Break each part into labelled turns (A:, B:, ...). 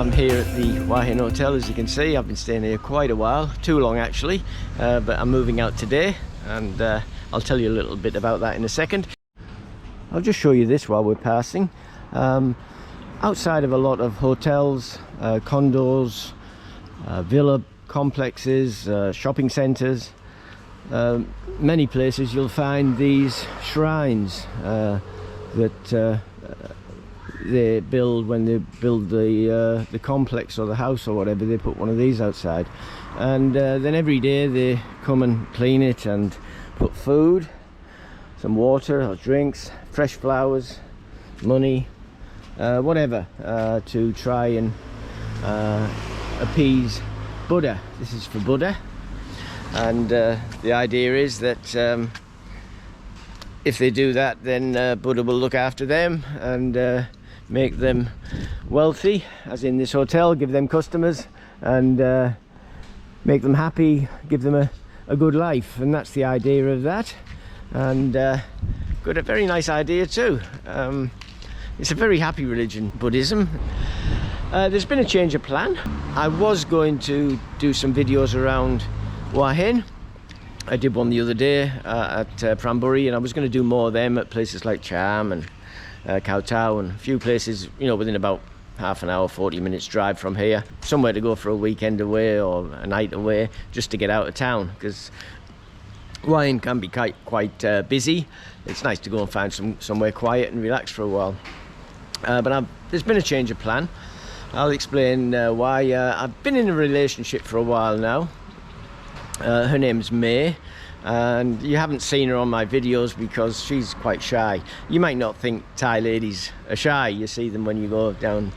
A: I'm here at the Hua Hin Hotel. As you can see, I've been staying here quite a while, too long actually, but I'm moving out today, and I'll tell you a little bit about that in a second. I'll just show you this while we're passing. Outside of a lot of hotels, condos, villa complexes, shopping centres, many places you'll find these shrines that they build when they build the complex or the house or whatever. They put one of these outside, and then every day they come and clean it and put food, some water or drinks, fresh flowers, money, whatever, to try and appease Buddha. This is for Buddha, and the idea is that if they do that, then Buddha will look after them and make them wealthy, as in this hotel, give them customers and make them happy, give them a good life. And that's the idea of that, and got a very nice idea too. It's a very happy religion, Buddhism. There's been a change of plan. I was going to do some videos around Hua Hin. I did one the other day at Pramburi, and I was going to do more of them at places like Cham and Kowtow and a few places, you know, within about half an hour, 40 minutes drive from here. Somewhere to go for a weekend away or a night away, just to get out of town, because Hua Hin can be quite busy. It's nice to go and find somewhere quiet and relax for a while. But there's been a change of plan. I'll explain why. I've been in a relationship for a while now. Her name's May, and you haven't seen her on my videos because she's quite shy. You might not think Thai ladies are shy. You see them when you go down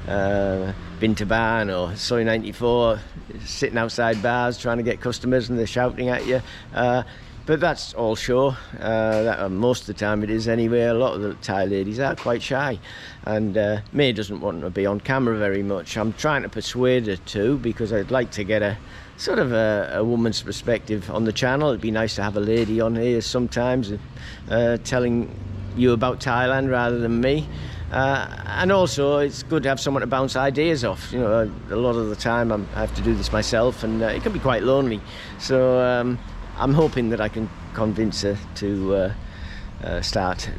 A: Bintaban or Soy 94, sitting outside bars trying to get customers, and they're shouting at you. But that's all show. Most of the time it is anyway. A lot of the Thai ladies are quite shy, and May doesn't want to be on camera very much. I'm trying to persuade her to, because I'd like to get a sort of a woman's perspective on the channel. It'd be nice to have a lady on here sometimes, telling you about Thailand rather than me. And also it's good to have someone to bounce ideas off. You know, a lot of the time I have to do this myself, and it can be quite lonely. So I'm hoping that I can convince her to start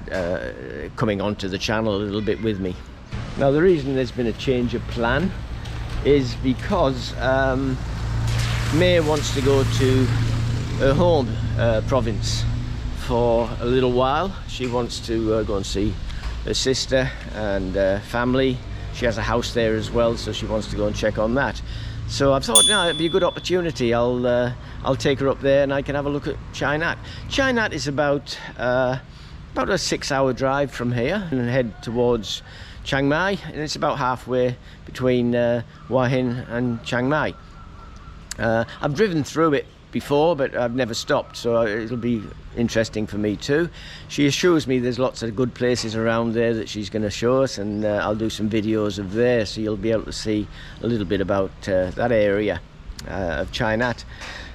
A: coming onto the channel a little bit with me. Now, the reason there's been a change of plan is because May wants to go to her home province for a little while. She wants to go and see her sister and family. She has a house there as well, so she wants to go and check on that. So I've thought, no, it'd be a good opportunity. I'll take her up there and I can have a look at Chianat. Chianat is about a 6-hour drive from here, and head towards Chiang Mai, and it's about halfway between Hua Hin and Chiang Mai. I've driven through it before, but I've never stopped, so it'll be interesting for me too. She assures me there's lots of good places around there that she's going to show us, and I'll do some videos of there, so you'll be able to see a little bit about that area of Chinat.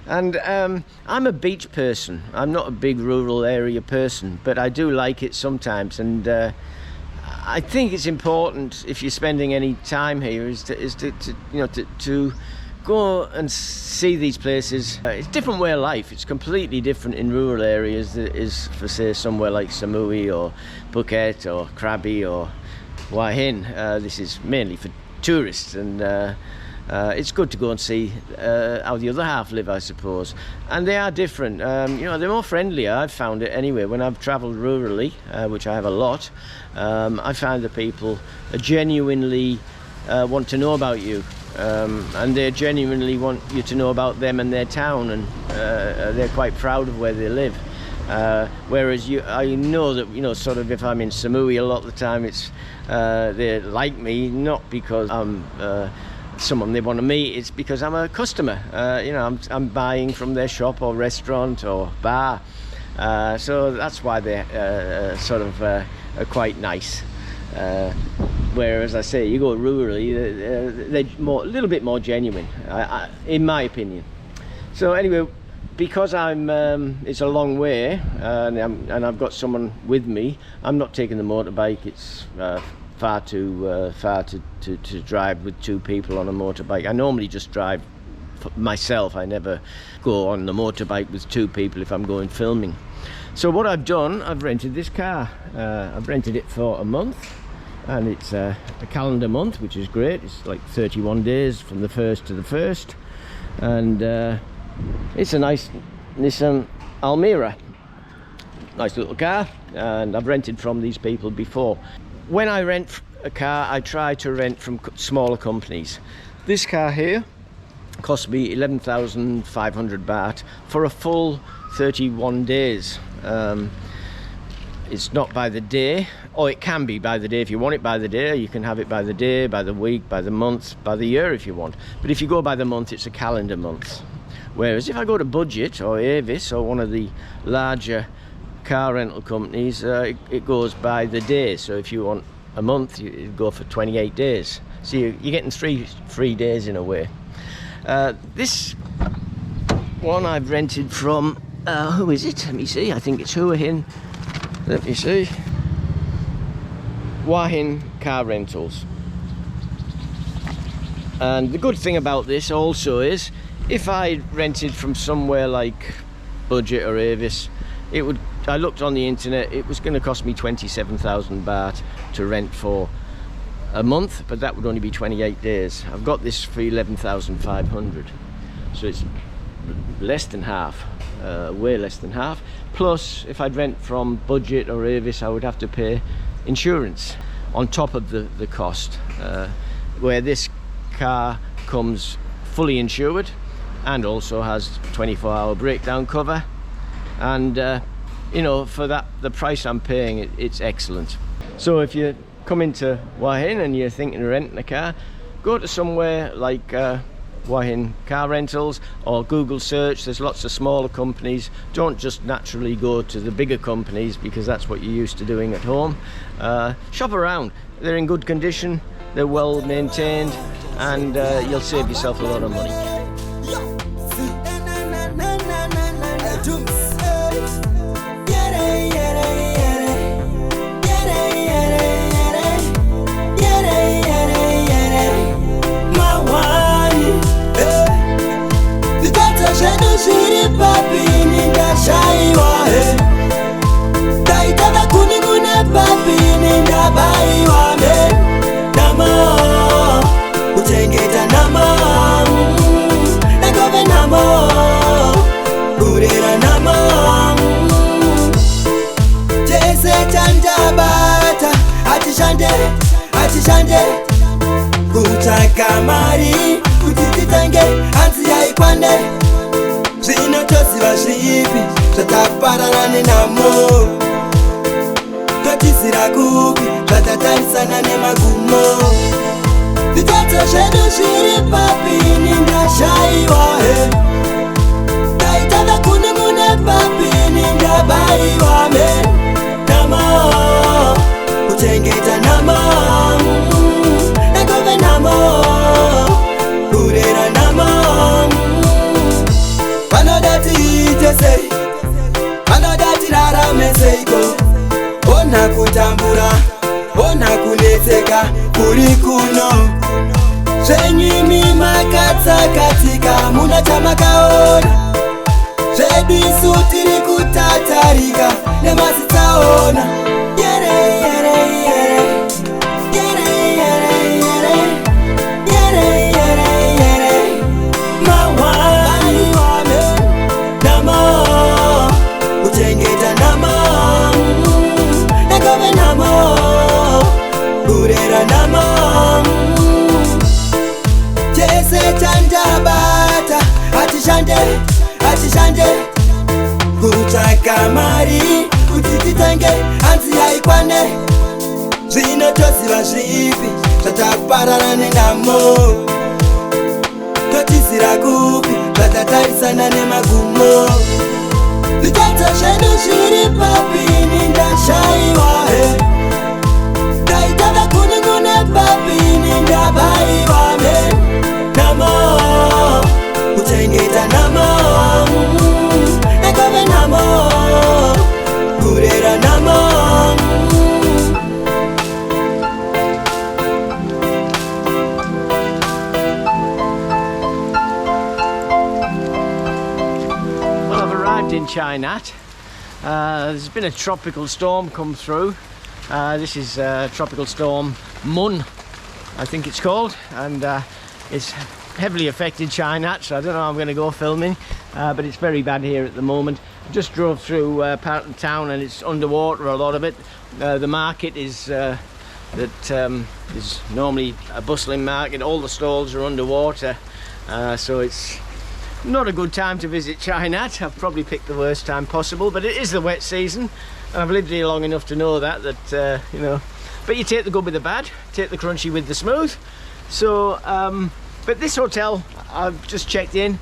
A: And I'm a beach person. I'm not a big rural area person, but I do like it sometimes, and I think it's important, if you're spending any time here, is to go and see these places. It's a different way of life. It's completely different in rural areas than it is for, say, somewhere like Samui or Phuket or Krabi or Hua Hin. This is mainly for tourists, and it's good to go and see how the other half live, I suppose. And they are different. You know, they're more friendlier. I've found it anyway when I've travelled rurally, which I have a lot. I find that people genuinely want to know about you. And they genuinely want you to know about them and their town, and they're quite proud of where they live. Whereas I know that, you know, sort of if I'm in Samui, a lot of the time it's they like me not because I'm someone they want to meet, it's because I'm a customer. You know, I'm buying from their shop or restaurant or bar, so that's why they sort of are quite nice. Whereas I say, you go rurally, they're a little bit more genuine, in my opinion. So anyway, because it's a long way, and I've got someone with me, I'm not taking the motorbike. It's far too far to drive with 2 people on a motorbike. I normally just drive myself. I never go on the motorbike with 2 people if I'm going filming. So what I've done, I've rented this car. I've rented it for a month, and it's a calendar month, which is great. It's like 31 days from the 1st to the 1st, and it's a nice Nissan Almera. Nice little car, and I've rented from these people before. When I rent a car, I try to rent from smaller companies. This car here cost me 11,500 baht for a full 31 days. It's not by the day, or it can be by the day if you want it by the day. You can have it by the day, by the week, by the month, by the year if you want. But if you go by the month, it's a calendar month. Whereas if I go to Budget or Avis or one of the larger car rental companies, it goes by the day. So if you want a month, you go for 28 days. So you're getting 3 free days in a way. This one I've rented from, who is it? Let me see. I think it's Hua Hin. Let me see. Hua Hin car rentals. And the good thing about this also is, if I rented from somewhere like Budget or Avis, I looked on the internet, it was going to cost me 27,000 baht to rent for a month, but that would only be 28 days. I've got this for 11,500, so it's less than half, way less than half. Plus, if I'd rent from Budget or Avis, I would have to pay insurance on top of the cost, where this car comes fully insured and also has 24-hour breakdown cover, and you know, for the price I'm paying, it's excellent. So if you come into Hua Hin and you're thinking of renting a car, go to somewhere like Hua Hin car rentals, or Google search. There's lots of smaller companies. Don't just naturally go to the bigger companies, because that's what you're used to doing at home. Shop around. They're in good condition, they're well maintained, and you'll save yourself a lot of money.
B: Atishande kutsvaka mari kuti titange hanzi yaikwane. Zvinotoziva zvipi zvataparara nenhamo, totizira kupi zvatatarisana nemagumo. Zvitatso zvedu zviri papini ndashaiwa he, taitanga kunimune papini ndabaiwa me. Namo kuchengeta namo, nakove namo, kurera namo. Vanodati ite sei, vanodati rarame seiko. Ona kutambura, ona kunetseka kuri kuno. Zvenyimi makatsakatika, muna chamakaona. Zvedu isu tiri kutatarika nemasitsaona. Atishande kutsvaka mari kuti titange hanzi yaikwane. Zvinotoziva zvipi zvataparara nenhamo, totizira kupi zvatatarisana nemagumo. Zvitatso zvedu zviri papini ndashaiwa he, taitanga kuningune papini ndabaiwa me. Namo kuchengeta namo, nakove namo, kurera namo.
A: arrived in Chianat. There's been a tropical storm come through. This is Tropical Storm Mun, I think it's called, and it's heavily affected Chianat, so I don't know how I'm going to go filming, but it's very bad here at the moment. Just drove through part of the town and it's underwater, a lot of it. The market is is normally a bustling market. All the stalls are underwater, so it's not a good time to visit Chianat. I've probably picked the worst time possible, but it is the wet season and I've lived here long enough to know that you know, but you take the good with the bad, take the crunchy with the smooth. So but this hotel I've just checked in,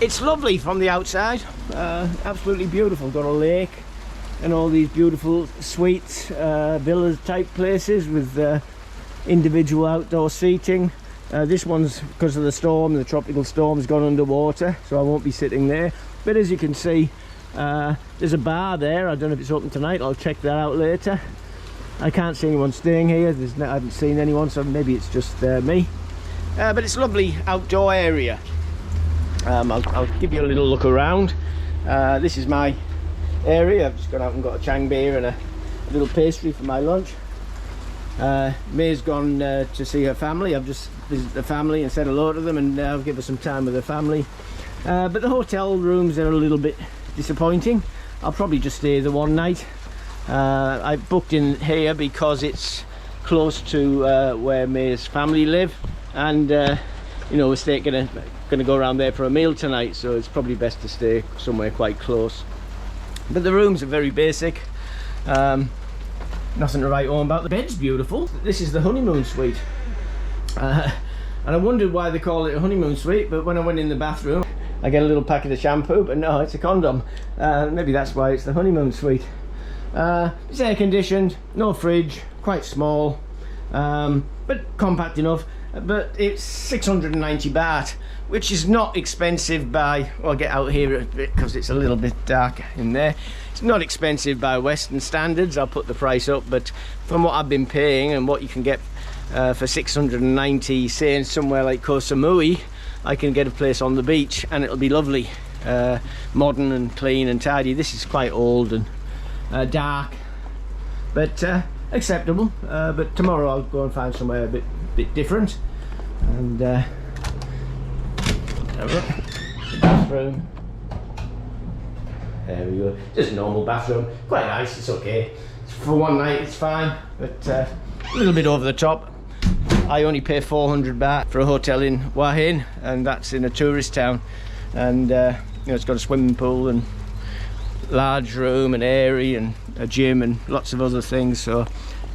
A: it's lovely from the outside, absolutely beautiful. Got a lake and all these beautiful suites, villas type places with individual outdoor seating. This one's, because of the storm, the tropical storm's gone underwater, so I won't be sitting there. But as you can see, there's a bar there. I don't know if it's open tonight. I'll check that out later. I can't see anyone staying here. I haven't seen anyone, so maybe it's just me. But it's a lovely outdoor area. I'll give you a little look around. This is my area. I've just gone out and got a Chang beer and a little pastry for my lunch. May's gone to see her family. I've just visited the family and said hello to them, and I'll give her some time with her family. But the hotel rooms are a little bit disappointing. I'll probably just stay the one night. I booked in here because it's close to where May's family live, and you know, we're gonna go around there for a meal tonight, so it's probably best to stay somewhere quite close. But the rooms are very basic. Nothing to write home about. The bed's beautiful. This is the honeymoon suite, and I wondered why they call it a honeymoon suite, but when I went in the bathroom I get a little packet of shampoo, but no, it's a condom. Maybe that's why it's the honeymoon suite. It's air conditioned, no fridge, quite small, but compact enough. But it's 690 baht, which is not expensive by, well, I'll get out here a bit because it's a little bit dark in there. It's not expensive by Western standards. I'll put the price up, but from what I've been paying and what you can get for 690, say in somewhere like Koh Samui, I can get a place on the beach and it'll be lovely, modern and clean and tidy. This is quite old and dark, but acceptable. But tomorrow I'll go and find somewhere a bit different. And the bathroom, there we go, just a normal bathroom, quite nice. It's okay for one night, it's fine, but a little bit over the top. I only pay 400 baht for a hotel in Hua Hin, and that's in a tourist town, and you know, it's got a swimming pool and large room and airy and a gym and lots of other things, so,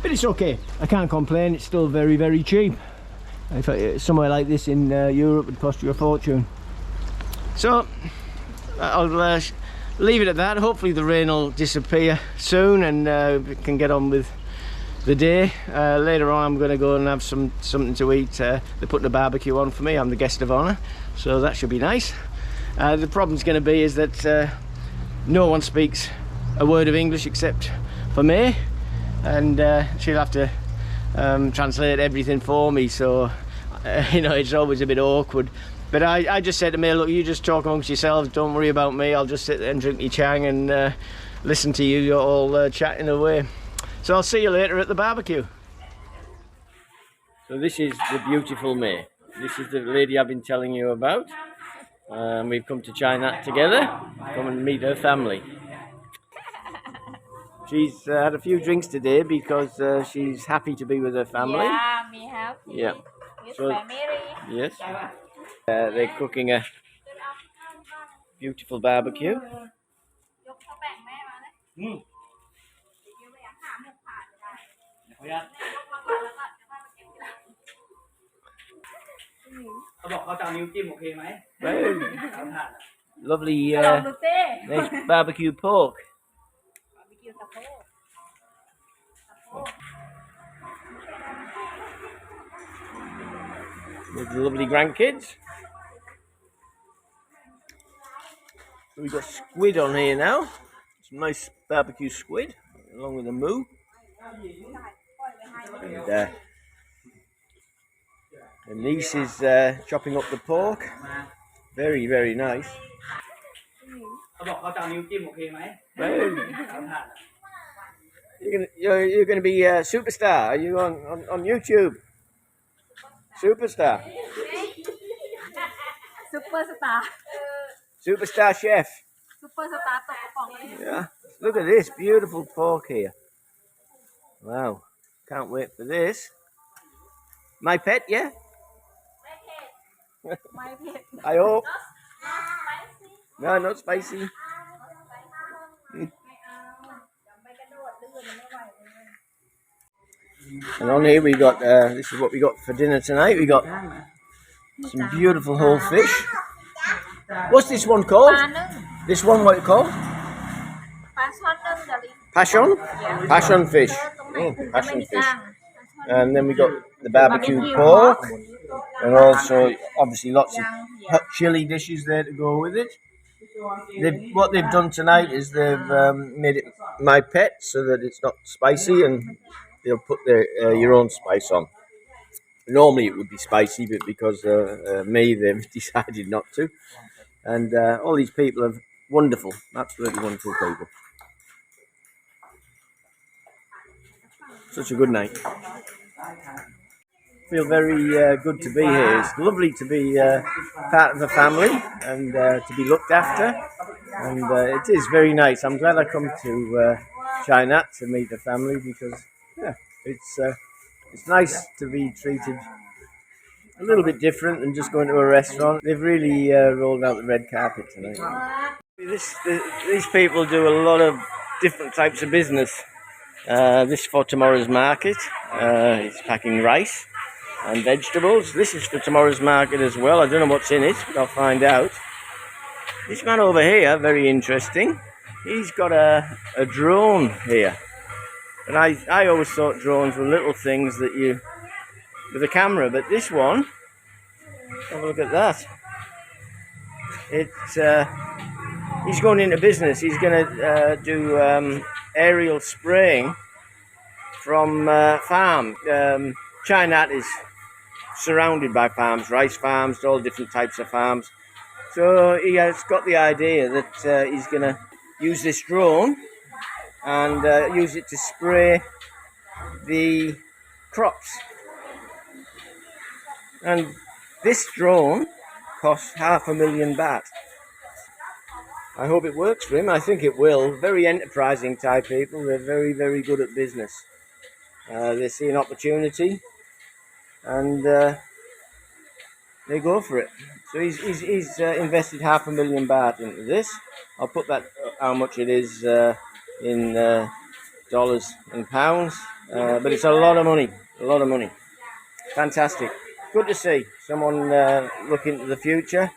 A: but it's okay. I can't complain. It's still very, very cheap. Somewhere like this in Europe would cost you a fortune. So I'll leave it at that. Hopefully the rain will disappear soon and we can get on with the day. Later on I'm going to go and have something to eat. They're putting a barbecue on for me. I'm the guest of honour, so that should be nice. The problem's going to be is that no one speaks a word of English except for May, and she'll have to translate everything for me, so you know, it's always a bit awkward. But I just said to May, look, you just talk amongst yourselves, don't worry about me. I'll just sit there and drink my Chang and listen to you. You're all chatting away. So I'll see you later at the barbecue. So this is the beautiful May. This is the lady I've been telling you about. We've come to Chianat together, come and meet her family. She's had a few drinks today because she's happy to be with her family.
C: Yeah, me happy.
A: Yeah.
C: With
A: So,
C: family.
A: yes. They're cooking a beautiful barbecue. Lovely nice barbecue pork. With the lovely grandkids. So we've got squid on here now. Some nice barbecue squid, along with a moo. And the niece is chopping up the pork. Very, very nice.
C: เขาบอกเขาจะเอานิ้วจิ้มโอเคไหม
A: You're going to be a superstar. Are you on YouTube? Superstar.
D: ซุปเปอร์สตาร์
A: Superstar chef.
D: ซุปเปอร์สตาร์ตกกระป๋องเลย
A: Yeah. Look at this beautiful pork here. Wow. Can't wait for this. My pet, yeah?
D: ไม่เผ็ด
A: I hope. No, not spicy. And on here we got, this is what we got for dinner tonight. We got some beautiful whole fish. What's this one
D: ป
A: called?
D: ลานึ่ง
A: This one what it called?
D: ปลาช่อนนึ่งเดลิ
A: Passion? Passion fish.
D: ตรงไหน
A: Oh,
D: ถึงจะไม่
A: passion
D: มี
A: fish.
D: จ้าง
A: And then we got the barbecued pork. And also, obviously, lots of hot chili dishes there to go with it. What they've done tonight is they've made it my pet so that it's not spicy, and they'll put your own spice on. Normally it would be spicy, but because me, they've decided not to. And all these people are wonderful, absolutely wonderful people. Such a good night. Feel very good to be here. It's lovely to be part of a family and to be looked after, and it is very nice. I'm glad I come to Chinat to meet the family because it's nice to be treated a little bit different than just going to a restaurant. They've really rolled out the red carpet tonight. These people do a lot of different types of business. This for tomorrow's market. It's packing rice and vegetables. This is for tomorrow's market as well. I don't know what's in it, but I'll find out. This man over here, very interesting. He's got a drone here. And I always thought drones were little things that you, with a camera, but this one, have a look at that. He's going into business. He's going to do aerial spraying from farm. Chianat is surrounded by farms, rice farms, all different types of farms. So he has got the idea that he's going to use this drone and use it to spray the crops. And this drone costs $500,000 baht. I hope it works for him. I think it will. Very enterprising Thai people. They're very, very good at business. They see an opportunity and they go for it. So he's invested $500,000 baht into this. I'll put that how much it is in dollars and pounds, but it's a lot of money. A lot of money. Fantastic. Good to see someone look into the future.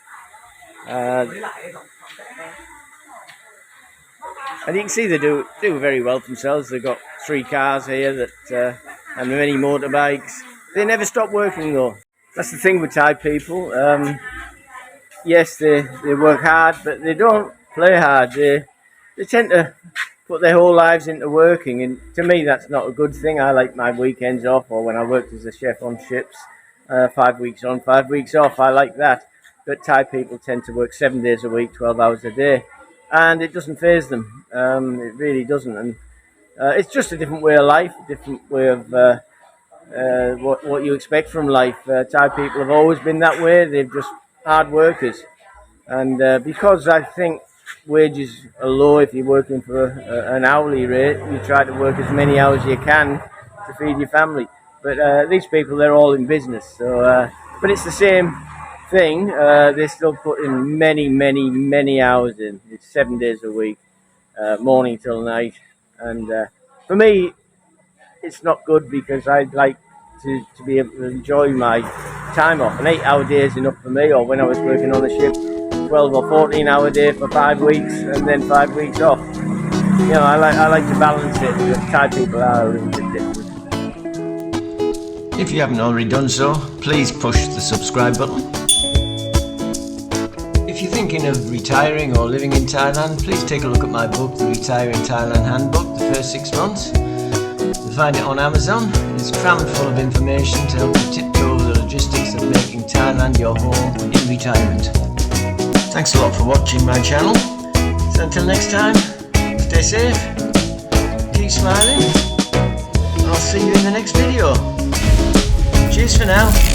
A: And you can see they do very well for themselves. They've got 3 cars here that and many motorbikes. They never stop working though. That's the thing with Thai people. Yes, they work hard, but they don't play hard. They tend to put their whole lives into working, and to me that's not a good thing. I like my weekends off, or when I worked as a chef on ships, 5 weeks on, 5 weeks off. I like that. But Thai people tend to work 7 days a week, 12 hours a day, and it doesn't faze them. It really doesn't, and it's just a different way of life, a different way of what you expect from life. Thai people have always been that way. They're just hard workers, and because I think wages are low if you're working for an hourly rate, you try to work as many hours as you can to feed your family. But these people, they're all in business, so but it's the same thing. They still put in many hours in. It's 7 days a week, morning till night, and for me it's not good, because I'd like to be able to enjoy my time off. An 8-hour day is enough for me, or when I was working on the ship, 12 or 14-hour day for 5 weeks and then 5 weeks off. You know, I like to balance it, but Thai people are a little bit different. If you haven't already done so, please push the subscribe button. If you're thinking of retiring or living in Thailand, please take a look at my book, The Retiring Thailand Handbook, the first 6 months. You'll find it on Amazon. It's crammed full of information to help you tiptoe over the logistics of making Thailand your home in retirement. Thanks a lot for watching my channel. until next time, stay safe, keep smiling, and I'll see you in the next video. Cheers for now.